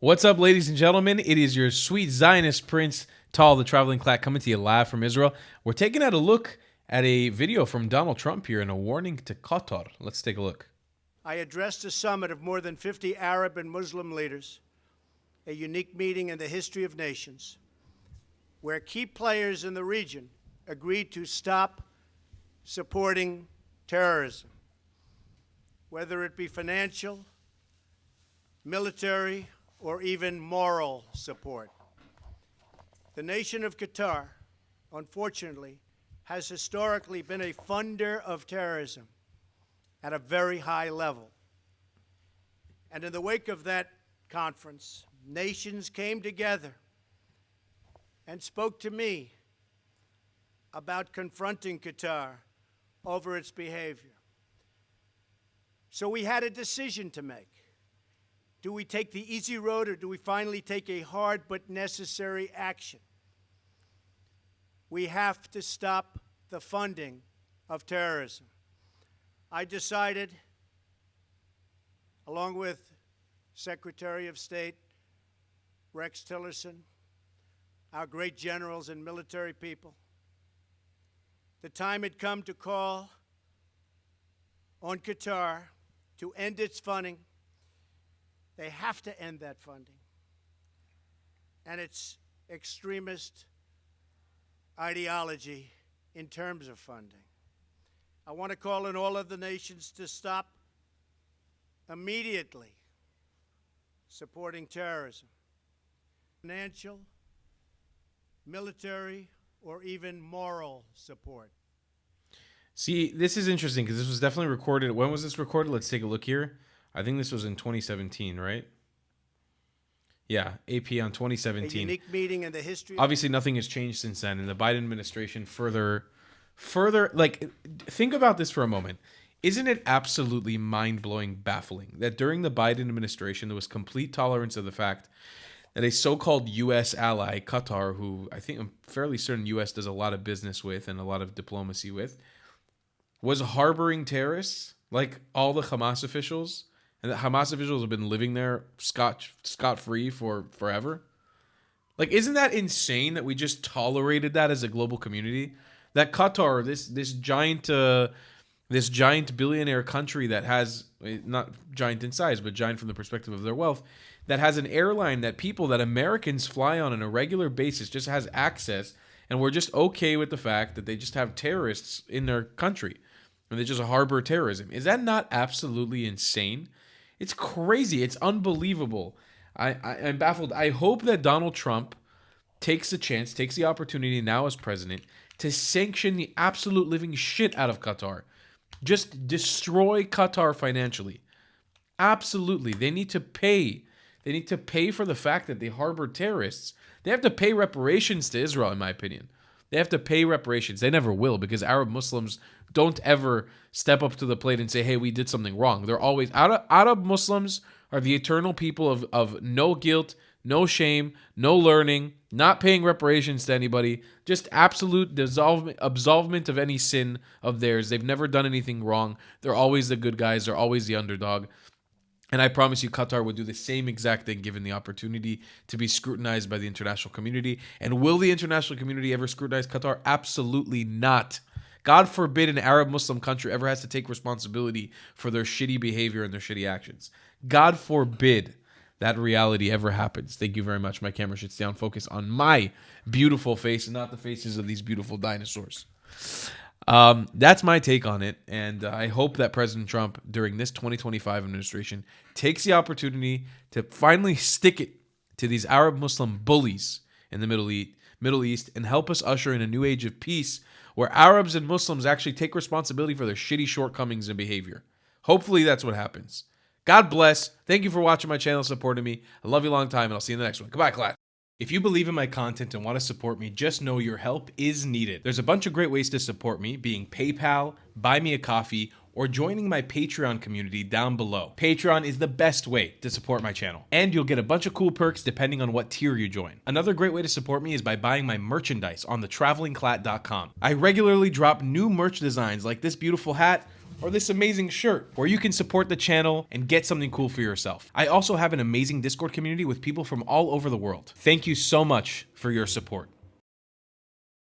What's up, ladies and gentlemen? It is your sweet Zionist prince, Tal, the traveling clack, coming to you live from Israel. We're taking out a look at a video from Donald Trump here and a warning to Qatar. Let's take a look. I addressed a summit of more than 50 Arab and Muslim leaders, a unique meeting in the history of nations, where key players in the region agreed to stop supporting terrorism, whether it be financial, military, or even moral support. The nation of Qatar, unfortunately, has historically been a funder of terrorism at a very high level. And in the wake of that conference, nations came together and spoke to me about confronting Qatar over its behavior. So we had a decision to make. Do we take the easy road, or do we finally take a hard but necessary action? We have to stop the funding of terrorism. I decided, along with Secretary of State Rex Tillerson, our great generals and military people, the time had come to call on Qatar to end its funding. They have to end that funding and its extremist ideology in terms of funding. I want to call on all of the nations to stop immediately supporting terrorism, financial, military, or even moral support. See, this is interesting because this was definitely recorded. When was this recorded? Let's take a look here. I think this was in 2017, right? Yeah, AP on 2017. A unique meeting in the history. Obviously, nothing has changed since then, and the Biden administration further, like, think about this for a moment. Isn't it absolutely mind-blowing, baffling that during the Biden administration there was complete tolerance of the fact that a so-called U.S. ally, Qatar, who I think I'm fairly certain U.S. does a lot of business with and a lot of diplomacy with, was harboring terrorists like all the Hamas officials? And that Hamas officials have been living there scot-free for forever. Like, isn't that insane that we just tolerated that as a global community? That Qatar, this giant billionaire country that has, not giant in size, but giant from the perspective of their wealth, that has an airline that people, that Americans fly on a regular basis, just has access, and we're just okay with the fact that they just have terrorists in their country, and they just harbor terrorism. Is that not absolutely insane? It's crazy. It's unbelievable. I'm baffled. I hope that Donald Trump takes the opportunity now as president to sanction the absolute living shit out of Qatar. Just destroy Qatar financially. Absolutely. They need to pay. They need to pay for the fact that they harbor terrorists. They have to pay reparations to Israel, in my opinion. They have to pay reparations. They never will, because Arab Muslims don't ever step up to the plate and say, hey, we did something wrong. They're always Arab Muslims are the eternal people of no guilt, no shame, no learning, not paying reparations to anybody, just absolute absolvement of any sin of theirs. They've never done anything wrong. They're always the good guys. They're always the underdog. And I promise you, Qatar would do the same exact thing given the opportunity to be scrutinized by the international community. And will the international community ever scrutinize Qatar? Absolutely not. God forbid an Arab Muslim country ever has to take responsibility for their shitty behavior and their shitty actions. God forbid that reality ever happens. Thank you very much. My camera should stay on focus on my beautiful face and not the faces of these beautiful dinosaurs. That's my take on it, and I hope that President Trump, during this 2025 administration, takes the opportunity to finally stick it to these Arab Muslim bullies in the Middle East and help us usher in a new age of peace where Arabs and Muslims actually take responsibility for their shitty shortcomings and behavior. Hopefully that's what happens. God bless. Thank you for watching my channel, supporting me. I love you a long time, and I'll see you in the next one. Goodbye, class. If you believe in my content and want to support me, just know your help is needed. There's a bunch of great ways to support me, being PayPal, Buy Me a Coffee, or joining my Patreon community down below. Patreon is the best way to support my channel, and you'll get a bunch of cool perks depending on what tier you join. Another great way to support me is by buying my merchandise on thetravelingclat.com. I regularly drop new merch designs like this beautiful hat, or this amazing shirt, or you can support the channel and get something cool for yourself. I also have an amazing Discord community with people from all over the world. Thank you so much for your support.